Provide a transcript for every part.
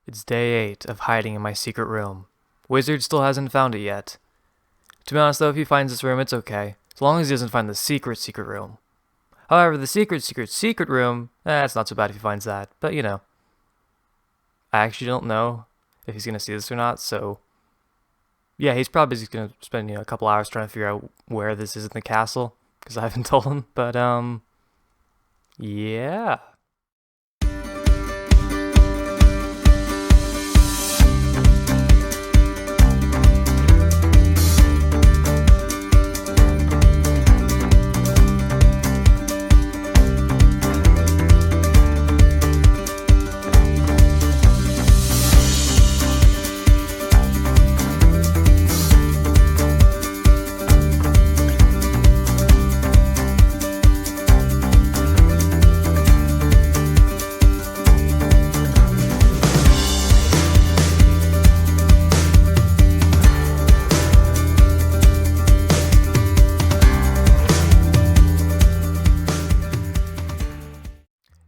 It's day 8 of hiding in my secret room. Wizard still hasn't found it yet. To be honest though, if he finds this room, it's okay. As long as he doesn't find the secret room. However, the secret room, it's not so bad if he finds that. But you know, I actually don't know if he's gonna see this or not, so yeah, he's probably just gonna spend, a couple hours trying to figure out where this is in the castle, because I haven't told him, but yeah.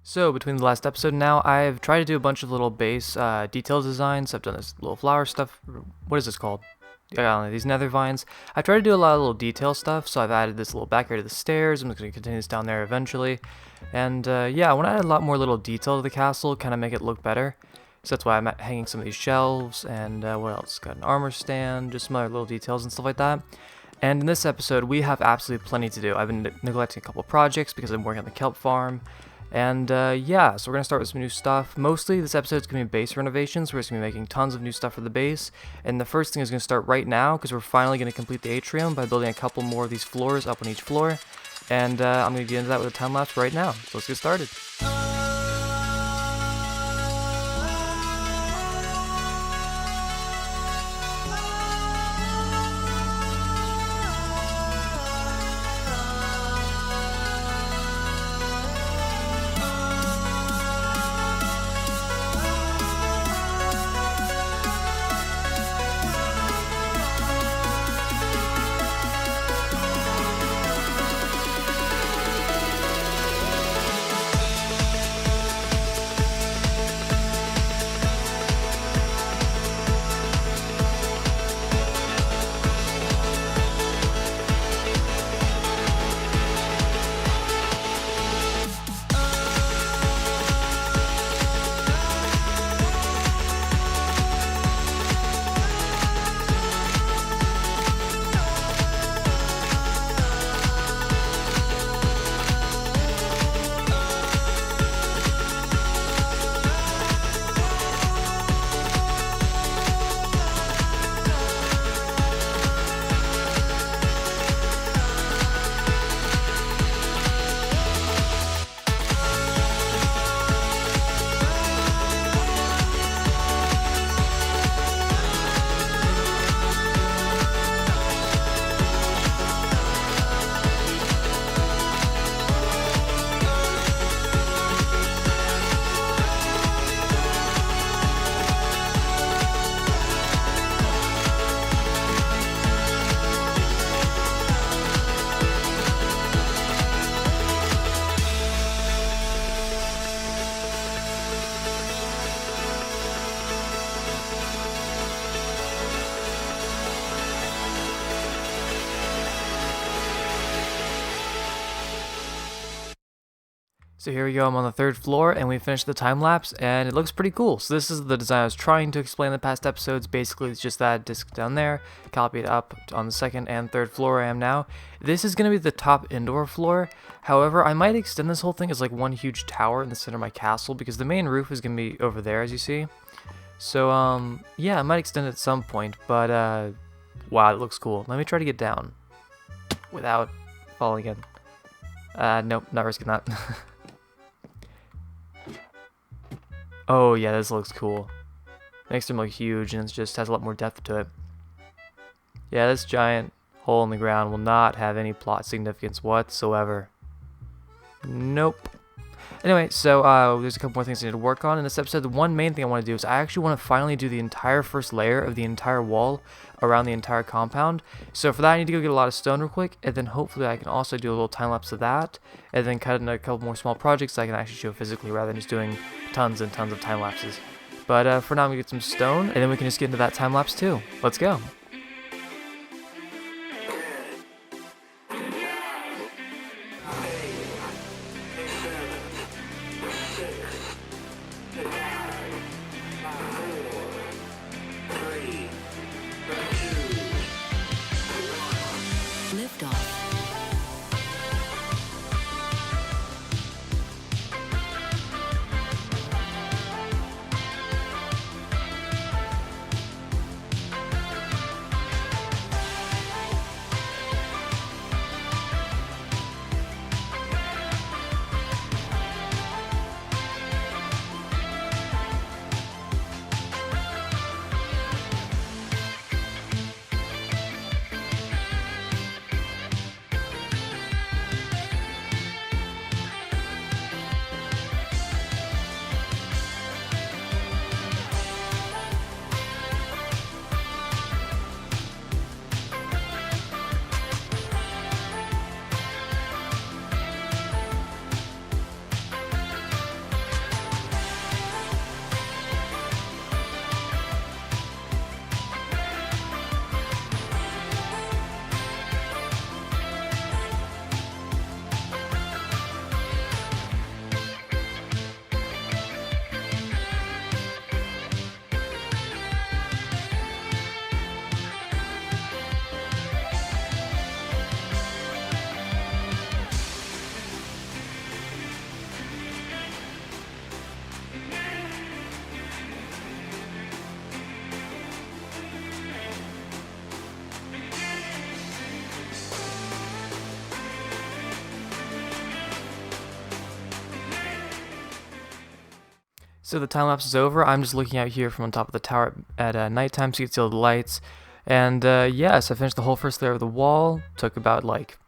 So between the last episode and now, I've tried to do a bunch of little base detail designs. I've done this little flower stuff. What is this called? Yeah, these nether vines. I tried to do a lot of little detail stuff, so I've added this little back area to the stairs. I'm just going to continue this down there eventually. And yeah, I want to add a lot more little detail to the castle, kind of make it look better. So that's why I'm hanging some of these shelves, and what else? Got an armor stand, just some other little details and stuff like that. And in this episode, we have absolutely plenty to do. I've been neglecting a couple projects because I'm working on the kelp farm. And yeah, so we're going to start with some new stuff. Mostly this episode is going to be base renovations. We're just going to be making tons of new stuff for the base. And the first thing is going to start right now because we're finally going to complete the atrium by building a couple more of these floors up on each floor. And I'm going to get into that with a time lapse right now. So let's get started. So here we go, I'm on the 3rd floor, and we finished the time-lapse, and it looks pretty cool. So this is the design I was trying to explain in the past episodes. Basically, it's just that disc down there, copied up on the 2nd and 3rd floor I am now. This is going to be the top indoor floor. However, I might extend this whole thing as like one huge tower in the center of my castle, because the main roof is going to be over there, as you see. So, yeah, I might extend it at some point, but, wow, it looks cool. Let me try to get down without falling in. Nope, not risking that. Oh yeah, this looks cool. Makes them look huge, and it just has a lot more depth to it. Yeah, this giant hole in the ground will not have any plot significance whatsoever. Nope. Anyway, so there's a couple more things I need to work on in this episode. The one main thing I want to do is I actually want to finally do the entire first layer of the entire wall around the entire compound. So for that, I need to go get a lot of stone real quick, and then hopefully I can also do a little time lapse of that, and then cut in a couple more small projects that I can actually show physically rather than just doing tons and tons of time lapses. But for now, I'm gonna get some stone, and then we can just get into that time lapse too. Let's go. Liftoff. So the time lapse is over. I'm just looking out here from on top of the tower at nighttime so you can see all the lights. And yes, I finished the whole first layer of the wall. Took about like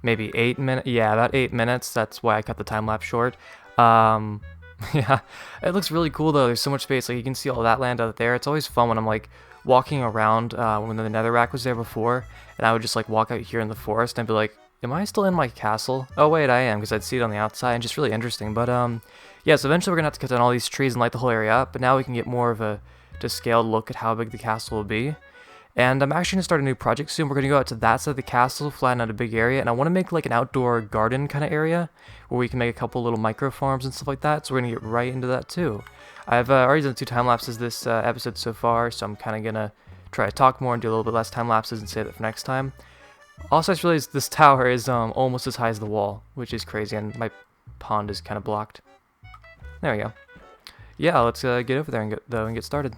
maybe 8 minutes. Yeah, about 8 minutes. That's why I cut the time lapse short. Yeah, it looks really cool though. There's so much space. Like you can see all that land out there. It's always fun when I'm like walking around when the netherrack was there before, and I would just like walk out here in the forest and be like, am I still in my castle? Oh wait, I am, because I'd see it on the outside and just really interesting. But yeah, so eventually we're gonna have to cut down all these trees and light the whole area up, but now we can get more of a to scaled look at how big the castle will be. And I'm actually gonna start a new project soon. We're gonna go out to that side of the castle, flatten out a big area, and I want to make like an outdoor garden kind of area where we can make a couple little micro farms and stuff like that. So we're gonna get right into that too. I've already done 2 time lapses this episode so far, so I'm kind of gonna try to talk more and do a little bit less time lapses and save that for next time. Also, I just realized this tower is almost as high as the wall, which is crazy, and my pond is kind of blocked. There we go. Yeah, let's get over there and get started.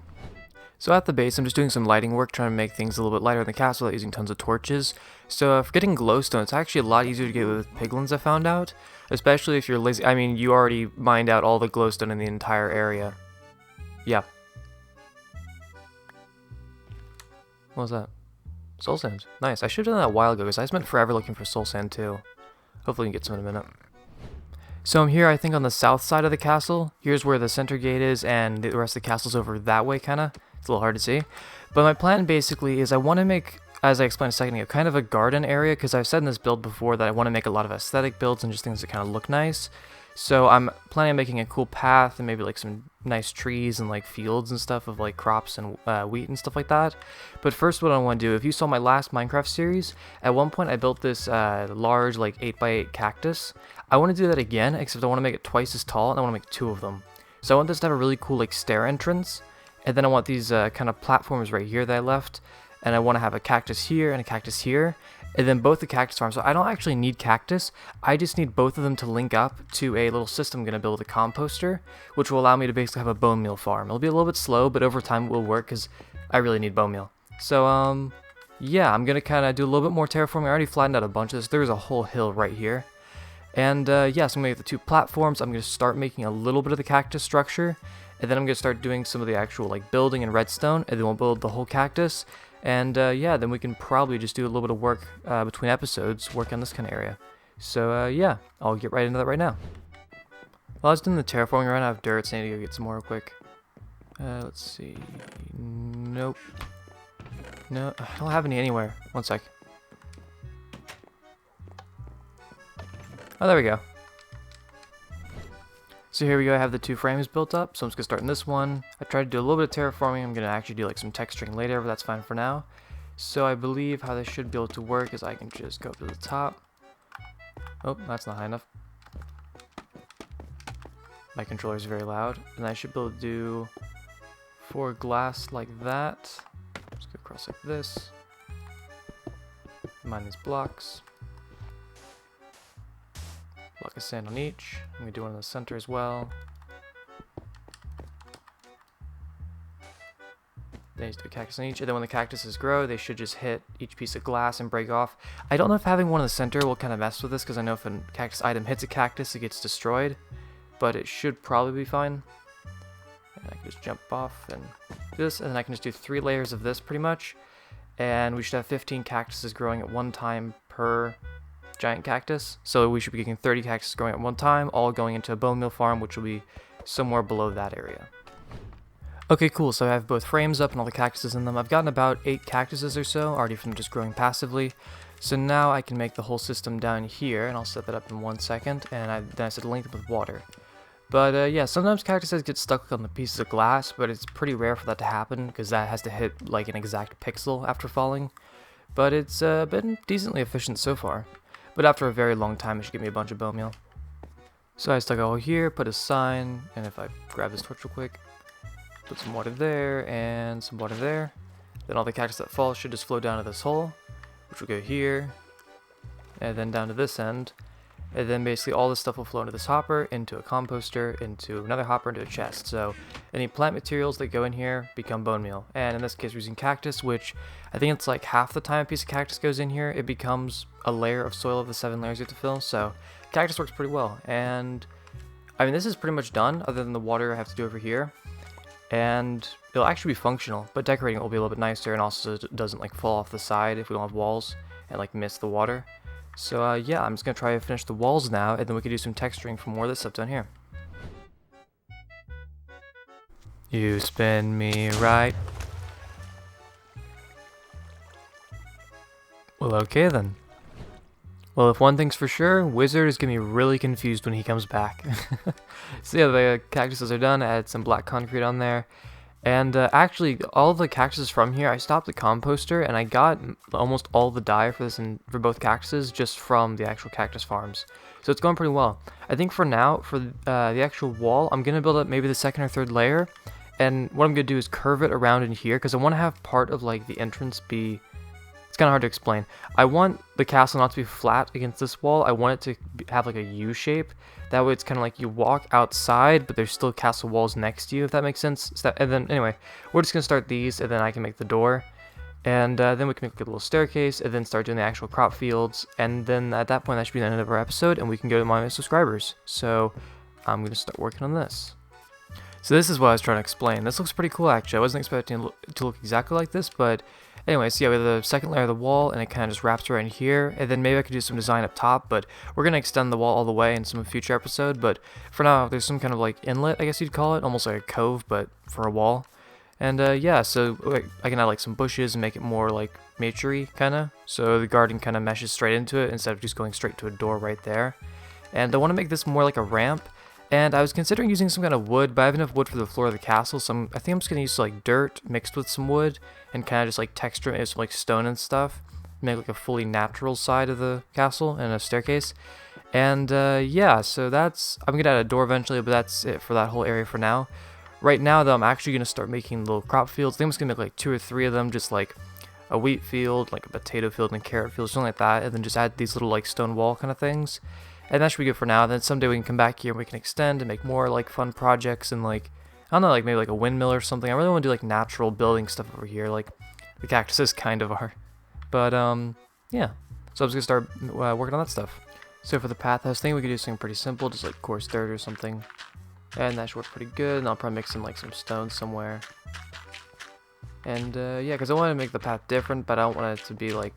So at the base, I'm just doing some lighting work, trying to make things a little bit lighter in the castle without using tons of torches. So for getting glowstone, it's actually a lot easier to get with piglins, I found out. Especially if you're lazy. I mean, you already mined out all the glowstone in the entire area. Yeah. What was that? Soul sand. Nice. I should have done that a while ago, because I spent forever looking for soul sand too. Hopefully we can get some in a minute. So I'm here, I think, on the south side of the castle. Here's where the center gate is, and the rest of the castle's over that way, kind of. It's a little hard to see. But my plan basically is I want to make, as I explained a second ago, kind of a garden area, because I've said in this build before that I want to make a lot of aesthetic builds and just things that kind of look nice. So I'm planning on making a cool path and maybe like some nice trees and like fields and stuff of like crops and wheat and stuff like that. But first, what I want to do, if you saw my last Minecraft series, at one point I built this large like 8x8 cactus. I want to do that again, except I want to make it twice as tall, and I want to make 2 of them. So I want this to have a really cool like stair entrance, and then I want these kind of platforms right here that I left, and I want to have a cactus here and a cactus here, and then both the cactus farms. So I don't actually need cactus, I just need both of them to link up to a little system I'm going to build, a composter, which will allow me to basically have a bone meal farm. It'll be a little bit slow, but over time it will work, because I really need bone meal. So yeah, I'm going to kind of do a little bit more terraforming. I already flattened out a bunch of this. There's a whole hill right here. And yeah, so I'm going to get the 2 platforms. I'm going to start making a little bit of the cactus structure, and then I'm going to start doing some of the actual like building and redstone, and then we'll build the whole cactus. And yeah, then we can probably just do a little bit of work between episodes, work on this kind of area. So yeah, I'll get right into that right now. While I was doing the terraforming, I ran out of dirt, so I need to go get some more real quick. Let's see. Nope. No, I don't have any anywhere. One sec. Oh, there we go. So here we go, I have the 2 frames built up, so I'm just going to start in this one. I tried to do a little bit of terraforming. I'm going to actually do like some texturing later, but that's fine for now. So I believe how this should be able to work is I can just go up to the top. Oh, that's not high enough. My controller is very loud. And I should be able to do 4 glass like that. Just go across like this. Mine these blocks. Block of sand on each. I'm going to do one in the center as well. Then you just do a cactus on each, and then when the cactuses grow, they should just hit each piece of glass and break off. I don't know if having one in the center will kind of mess with this, because I know if a cactus item hits a cactus, it gets destroyed. But it should probably be fine. And I can just jump off and do this, and then I can just do 3 layers of this pretty much. And we should have 15 cactuses growing at one time per giant cactus. So we should be getting 30 cactuses growing at one time, all going into a bone meal farm, which will be somewhere below that area. Okay, cool, so I have both frames up and all the cactuses in them. I've gotten about 8 cactuses or so, already from just growing passively. So now I can make the whole system down here, and I'll set that up in 1 second, and then I set a link with water. But yeah, sometimes cactuses get stuck on the pieces of glass, but it's pretty rare for that to happen, because that has to hit like an exact pixel after falling. But it's been decently efficient so far. But after a very long time, it should give me a bunch of bone meal. So I stuck a hole here, put a sign, and if I grab this torch real quick, put some water there, and some water there. Then all the cactus that fall should just flow down to this hole, which will go here, and then down to this end. And then basically all this stuff will flow into this hopper, into a composter, into another hopper, into a chest. So any plant materials that go in here become bone meal. And in this case we're using cactus, which I think it's like half the time a piece of cactus goes in here, it becomes a layer of soil of the 7 layers you have to fill. So cactus works pretty well. And I mean, this is pretty much done, other than the water I have to do over here. And it'll actually be functional, but decorating it will be a little bit nicer, and also it doesn't like fall off the side if we don't have walls and like miss the water. So yeah, I'm just going to try to finish the walls now, and then we can do some texturing for more of this stuff down here. You spin me right. Well, okay then. Well, if one thing's for sure, Wizard is going to be really confused when he comes back. So yeah, the cactuses are done. I added some black concrete on there. And actually, all the cactuses from here, I stopped the composter, and I got almost all the dye for this and for both cactuses just from the actual cactus farms. So it's going pretty well. I think for now, for the actual wall, I'm going to build up maybe the 2nd or 3rd layer. And what I'm going to do is curve it around in here, because I want to have part of like the entrance be... It's kind of hard to explain. I want the castle not to be flat against this wall. I want it to have like a U shape. That way it's kind of like you walk outside, but there's still castle walls next to you, if that makes sense. And then, anyway, we're just going to start these, and then I can make the door. And then we can make a little staircase, and then start doing the actual crop fields. And then at that point, that should be the end of our episode, and we can go to my subscribers. So I'm going to start working on this. So this is what I was trying to explain. This looks pretty cool, actually. I wasn't expecting it to look exactly like this, but anyway, so yeah, we have the 2nd layer of the wall, and it kind of just wraps around here, and then maybe I could do some design up top, but we're going to extend the wall all the way in some future episode. But for now, there's some kind of like inlet, I guess you'd call it, almost like a cove, but for a wall. And yeah, so I can add like some bushes and make it more like nature-y, kind of, so the garden kind of meshes straight into it instead of just going straight to a door right there. And I want to make this more like a ramp. And I was considering using some kind of wood, but I have enough wood for the floor of the castle, so I think I'm just going to use like dirt mixed with some wood and kind of just like texture it, some like stone and stuff, make like a fully natural side of the castle and a staircase. And yeah, so I'm going to add a door eventually, but that's it for that whole area for now. Right now though, I'm actually going to start making little crop fields. I think I'm just going to make like 2 or 3 of them, just like a wheat field, like a potato field and a carrot field, something like that, and then just add these little like stone wall kind of things. And that should be good for now. Then someday we can come back here and we can extend and make more like fun projects and like, I don't know, like maybe like a windmill or something. I really want to do like natural building stuff over here, like the cactuses kind of are. But yeah, so I'm just gonna start working on that stuff. So for the path, I was thinking we could do something pretty simple, just like coarse dirt or something. And that should work pretty good. And I'll probably mix in like some stone somewhere. And yeah, because I want to make the path different, but I don't want it to be like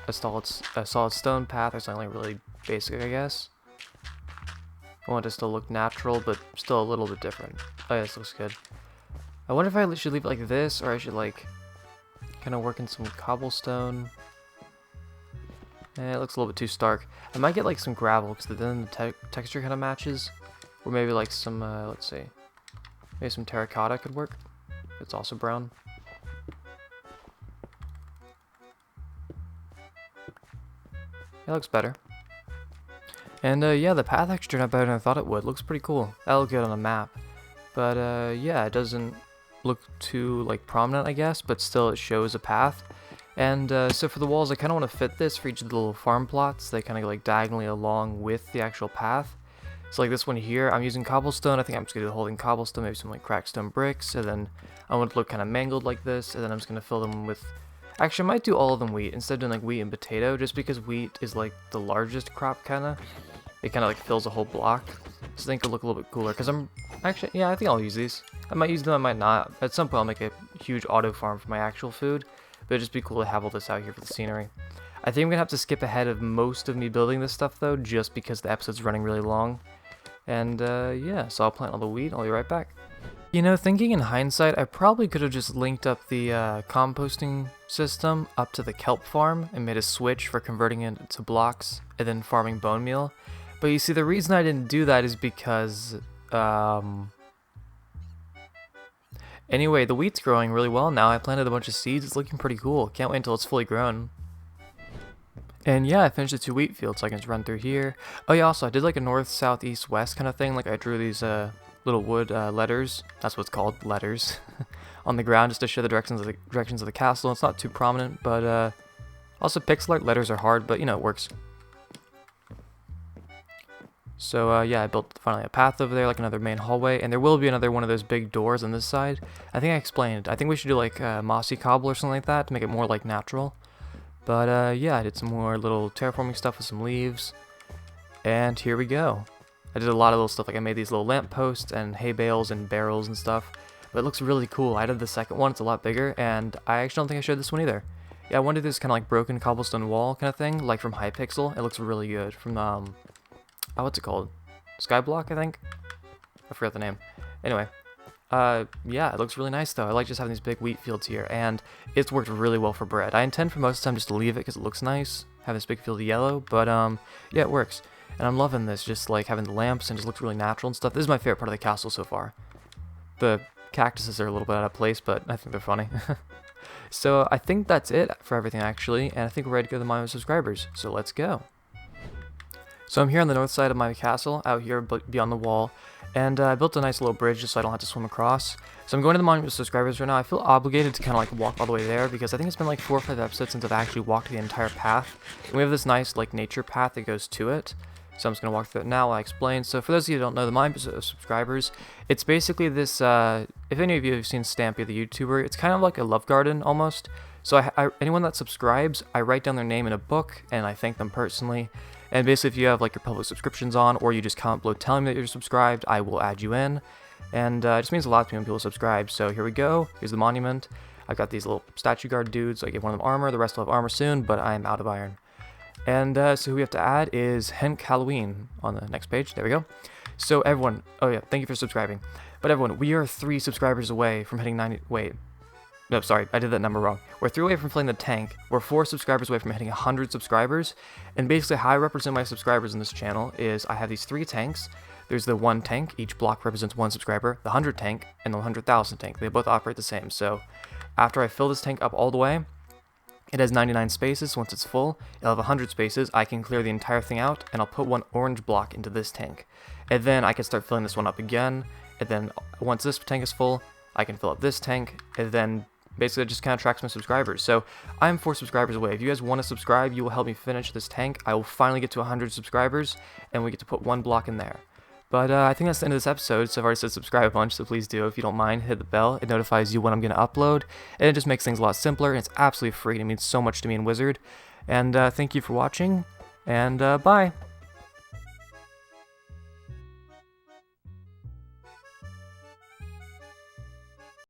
a solid stone path or something like really basic, I guess. I want it to still look natural, but still a little bit different. Oh yeah, this looks good. I wonder if I should leave it like this, or I should like kind of work in some cobblestone. It looks a little bit too stark. I might get like some gravel, because then the texture kind of matches. Or maybe like some, let's see. Maybe some terracotta could work. It's also brown. It looks better. And yeah, the path actually turned out better than I thought it would. Looks pretty cool. That'll look good on a map. But yeah, it doesn't look too like prominent, I guess, but still it shows a path. And so for the walls, I kind of want to fit this for each of the little farm plots. They kind of go like diagonally along with the actual path. So like this one here, I'm using cobblestone. I think I'm just going to do the whole thing cobblestone, maybe some like cracked stone bricks. And then I want it to look kind of mangled like this. And then I'm just going to fill them with... Actually, I might do all of them wheat instead of doing like wheat and potato, just because wheat is like the largest crop kind of. It kind of like fills a whole block. So I think it'll look a little bit cooler, because I'm actually, yeah, I think I'll use these. I might use them, I might not. At some point I'll make a huge auto farm for my actual food, but it'd just be cool to have all this out here for the scenery. I think I'm gonna have to skip ahead of most of me building this stuff though, just because the episode's running really long. And yeah, so I'll plant all the wheat, I'll be right back. You know, thinking in hindsight, I probably could have just linked up the composting system up to the kelp farm and made a switch for converting it to blocks and then farming bone meal. But you see, the reason I didn't do that is because, anyway, the wheat's growing really well now. I planted a bunch of seeds. It's looking pretty cool. Can't wait until it's fully grown. And yeah, I finished the 2 wheat fields, so I can just run through here. Oh yeah, also, I did like a north, south, east, west kind of thing. Like I drew these little wood letters. That's what it's called, letters, on the ground just to show the directions of the castle. It's not too prominent, but also pixel art letters are hard, but you know, it works. So yeah, I built finally a path over there, like another main hallway, and there will be another one of those big doors on this side. I think I explained. I think we should do like mossy cobble or something like that to make it more like natural. But yeah, I did some more little terraforming stuff with some leaves, and here we go. I did a lot of little stuff, like I made these little lamp posts and hay bales and barrels and stuff, but it looks really cool. I did the second one, it's a lot bigger, and I actually don't think I showed this one either. Yeah, I wanted this kind of like broken cobblestone wall kind of thing, like from Hypixel. It looks really good. From oh, what's it called? Skyblock, I think? I forgot the name. Anyway, yeah, it looks really nice though. I like just having these big wheat fields here, and it's worked really well for bread. I intend for most of the time just to leave it because it looks nice, have this big field of yellow, but yeah, it works. And I'm loving this, just like having the lamps and just looks really natural and stuff. This is my favorite part of the castle so far. The cactuses are a little bit out of place, but I think they're funny. So I think that's it for everything actually, and I think we're ready to go to the monument of subscribers, so let's go. So I'm here on the north side of my castle, out here beyond the wall, and I built a nice little bridge just so I don't have to swim across. So I'm going to the monument of subscribers right now. I feel obligated to kind of like walk all the way there because I think it's been like 4 or 5 episodes since I've actually walked the entire path. And we have this nice like nature path that goes to it. So I'm just going to walk through it now while I explain. So for those of you who don't know, the monument of subscribers, it's basically this, if any of you have seen Stampy the YouTuber, it's kind of like a love garden almost. So anyone that subscribes, I write down their name in a book and I thank them personally. And basically if you have like your public subscriptions on, or you just comment below telling me that you're subscribed, I will add you in. And it just means a lot to me when people subscribe. So here we go, here's the monument. I've got these little statue guard dudes, so I gave one of them armor, the rest will have armor soon, but I'm out of iron. And so who we have to add is Henk Halloween on the next page, there we go. So everyone, oh yeah, thank you for subscribing. But everyone, we are 3 subscribers away from hitting 90, wait. No, sorry, I did that number wrong. We're 3 away from filling the tank. We're 4 subscribers away from hitting 100 subscribers. And basically how I represent my subscribers in this channel is I have these 3 tanks. There's the 1 tank, each block represents 1 subscriber, the 100 tank, and the 100,000 tank. They both operate the same. So after I fill this tank up all the way, it has 99 spaces. Once it's full, it'll have 100 spaces. I can clear the entire thing out, and I'll put 1 orange block into this tank. And then I can start filling this one up again. And then once this tank is full, I can fill up this tank, and then basically it just kind of tracks my subscribers. So I'm 4 subscribers away. If you guys want to subscribe, you will help me finish this tank. I will finally get to 100 subscribers, and we get to put 1 block in there. But I think that's the end of this episode, so I've already said subscribe a bunch, so please do. If you don't mind, hit the bell. It notifies you when I'm going to upload, and it just makes things a lot simpler, and it's absolutely free. It means so much to me in Wizard. And thank you for watching, and bye!